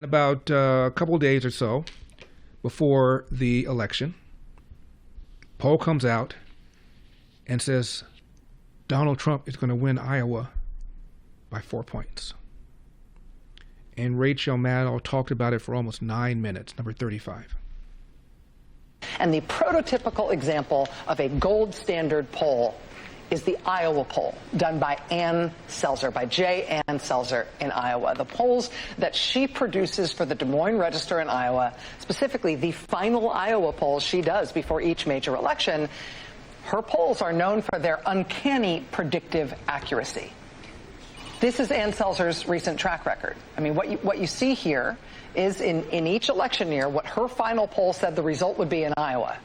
About a couple of days or so before the election, poll comes out and says Donald Trump is going to win Iowa by 4 points. And Rachel Maddow talked about it for almost 9 minutes, number 35. And the prototypical example of a gold standard poll is the Iowa poll done by Ann Selzer, by J. Ann Selzer in Iowa. The polls that she produces for the Des Moines Register in Iowa, specifically the final Iowa polls she does before each major election, her polls are known for their uncanny predictive accuracy. This is Ann Selzer's recent track record. I mean, what you see here is in each election year what her final poll said the result would be in Iowa.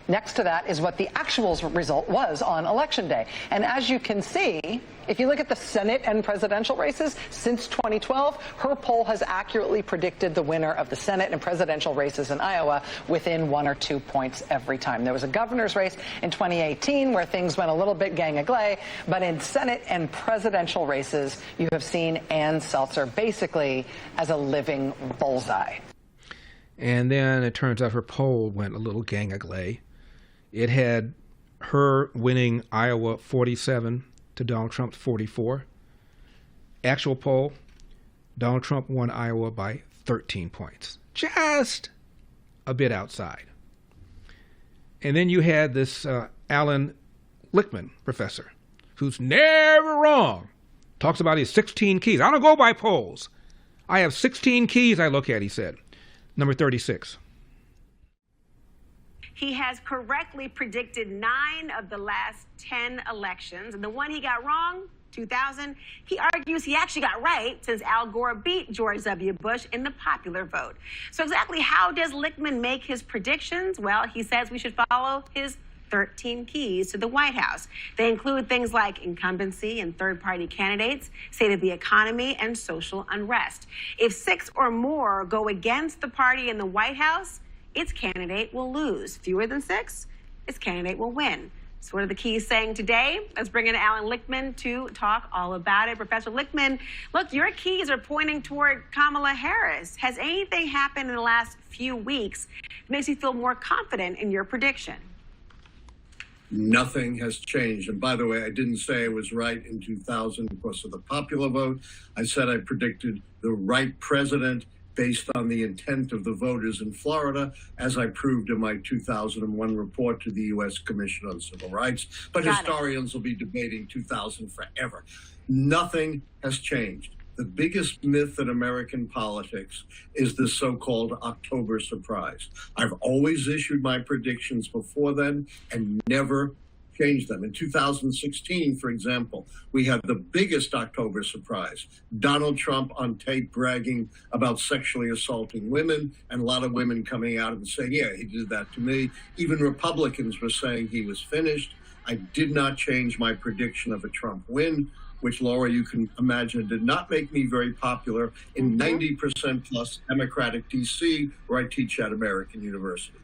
Next to that is what the actual result was on Election Day. And as you can see, if you look at the Senate and presidential races since 2012, her poll has accurately predicted the winner of the Senate and presidential races in Iowa within 1 or 2 points every time. There was a governor's race in 2018 where things went a little bit gang-a-glay, but in Senate and presidential races, you have seen Ann Selzer basically as a living bullseye. And then it turns out her poll went a little gang-a-glay. It had her winning Iowa 47 to Donald Trump's 44. Actual poll, Donald Trump won Iowa by 13 points. Just a bit outside. And then you had this Allan Lichtman professor, who's never wrong, talks about his 16 keys. I don't go by polls. I have 16 keys I look at, he said. Number 36. He has correctly predicted 9 of the last 10 elections. And the one he got wrong, 2000, he argues he actually got right since Al Gore beat George W. Bush in the popular vote. So exactly how does Lichtman make his predictions? Well, he says we should follow his 13 keys to the White House. They include things like incumbency and third-party candidates, state of the economy, and social unrest. If 6 or more go against the party in the White House, its candidate will lose. Fewer than 6, its candidate will win. So what are the keys saying today? Let's bring in Allan Lichtman to talk all about it. Professor Lichtman, look, your keys are pointing toward Kamala Harris. Has anything happened in the last few weeks that makes you feel more confident in your prediction? Nothing has changed. And by the way, I didn't say I was right in 2000 because of the popular vote. I said I predicted the right president based on the intent of the voters in Florida, as I proved in my 2001 report to the U.S. Commission on Civil Rights. But historians will be debating 2000 forever. Nothing has changed. The biggest myth in American politics is the so-called October surprise. I've always issued my predictions before then and never changed them. In 2016, for example, we had the biggest October surprise. Donald Trump on tape bragging about sexually assaulting women, and a lot of women coming out and saying, yeah, he did that to me. Even Republicans were saying he was finished. I did not change my prediction of a Trump win, which, Laura, you can imagine, did not make me very popular in 90% plus Democratic D.C., where I teach at American University.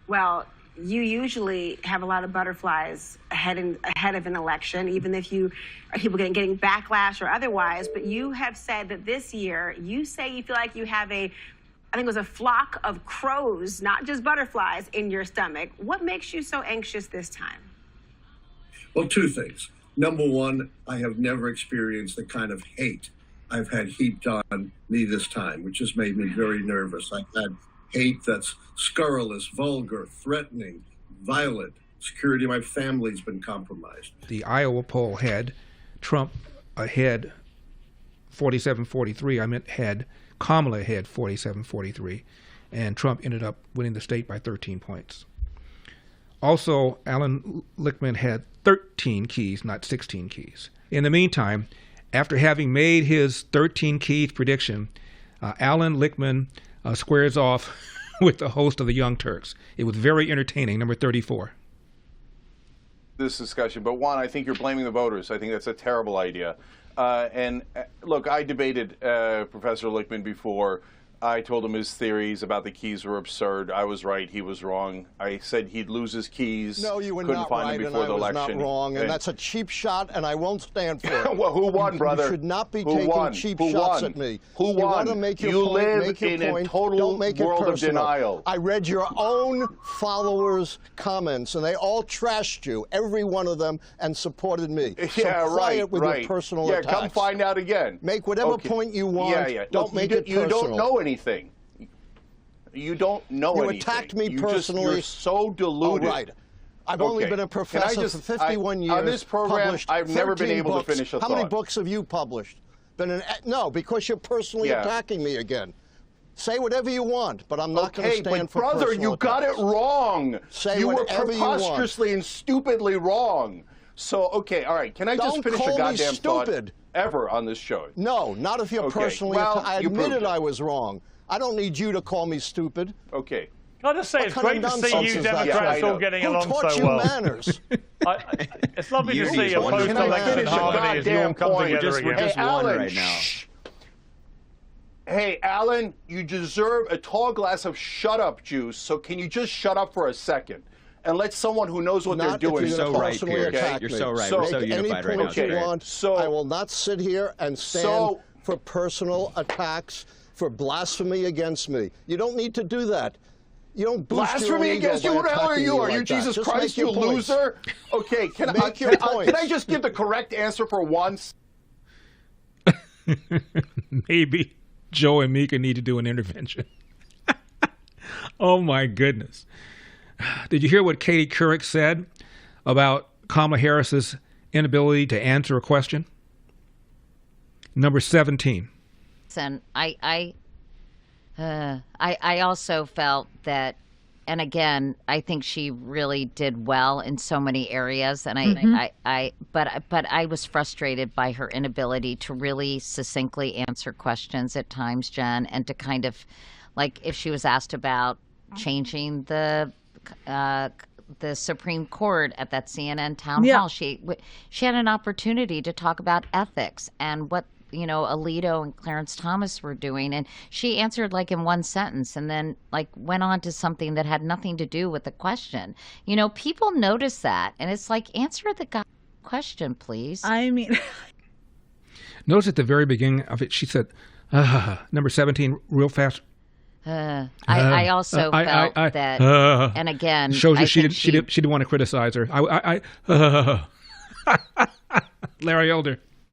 Well, you usually have a lot of butterflies ahead of an election, even if you are people getting backlash or otherwise. But you have said that this year, you say you feel like you have I think it was a flock of crows, not just butterflies, in your stomach. What makes you so anxious this time? Well, 2 things. Number one, I have never experienced the kind of hate I've had heaped on me this time, which has made me very nervous. I've had hate that's scurrilous, vulgar, threatening, violent. Security of my family's been compromised. The Iowa poll had Trump ahead 47-43. I meant had Kamala ahead 47-43. And Trump ended up winning the state by 13 points. Also, Allan Lichtman had 13 keys, not 16 keys. In the meantime, after having made his 13 keys prediction, Allan Lichtman squares off with the host of the Young Turks. It was very entertaining. Number 34. This discussion, but Juan, I think you're blaming the voters. I think that's a terrible idea. And look, I debated Professor Lichtman before. I told him his theories about the keys were absurd. I was right. He was wrong. I said he'd lose his keys. No, you were couldn't not find right, them and before I the was election. not wrong, and that's a cheap shot, and I won't stand for it. Well, who won, brother? You should not be Who taking won? cheap Who shots won? at me. Who You won? want to make your You point, live make your in a point. total Don't make it world of personal. denial. I read your own followers' comments, and they all trashed you, every one of them, and supported me. Yeah, so right, quiet with right. your personal yeah, attacks. come find out again. Make whatever Okay. point you want. Yeah, yeah. Don't Look, make you it personal. You don't know anything. You don't know You anything. attacked me You personally. You're so deluded. Oh, right. I've only Okay. been a Can I professor just- for 51 years. On this program, published I've never been 13 able books. to finish a How thought. many books have you published? No, because you're personally Yeah. attacking me again. Say whatever you want, but I'm not going to Okay, stand but for brother, personal you got it attacks. wrong. Say you were whatever you want. preposterously and stupidly wrong. So, okay, all right. Can I just Don't finish call a me goddamn thought stupid. ever on this show? No, not if you're Okay, personally well, I you proved admitted it. I was wrong. I don't need you to call me stupid. Okay. Can I just say, it's kind great of to see nonsense you is that? Democrats Yeah, I all know. getting Who along taught so you well. manners? It's lovely to see a Can I post-election finish a harmony as you all goddamn come point? together We're again. just Hey, one Alan, right now. shh. Hey, Alan, you deserve a tall glass of shut-up juice, so can you just shut up for a second and let someone who knows what Not they're if you're doing... gonna so right, personally Pierce. attack You're me. so right. So- We're so Make unified any right now. point you Okay. want. So- I will not sit here and stand So- for personal attacks, for blasphemy against me. You don't need to do that. You don't boost your Blasphemy ego against you? by What the hell are attacking you? me Are you like that. Jesus Just Christ, make your you points. loser? Okay, can Make your points. I just give the correct answer for once? Maybe Joe and Mika need to do an intervention. Oh, my goodness. Did you hear what Katie Couric said about Kamala Harris's inability to answer a question? Number 17. And I also felt that, and again, I think she really did well in so many areas, and but I was frustrated by her inability to really succinctly answer questions at times, Jen, and to kind of, like, if she was asked about changing the Supreme Court at that CNN town hall, she had an opportunity to talk about ethics and what Alito and Clarence Thomas were doing, and she answered like in one sentence and then like went on to something that had nothing to do with the question. People notice that, and it's like, answer the question, please. I mean, Notice at the very beginning of it, she said, number 17, real fast. I also felt that, and again, Shows you I she think didn't want to criticize her. Larry Elder.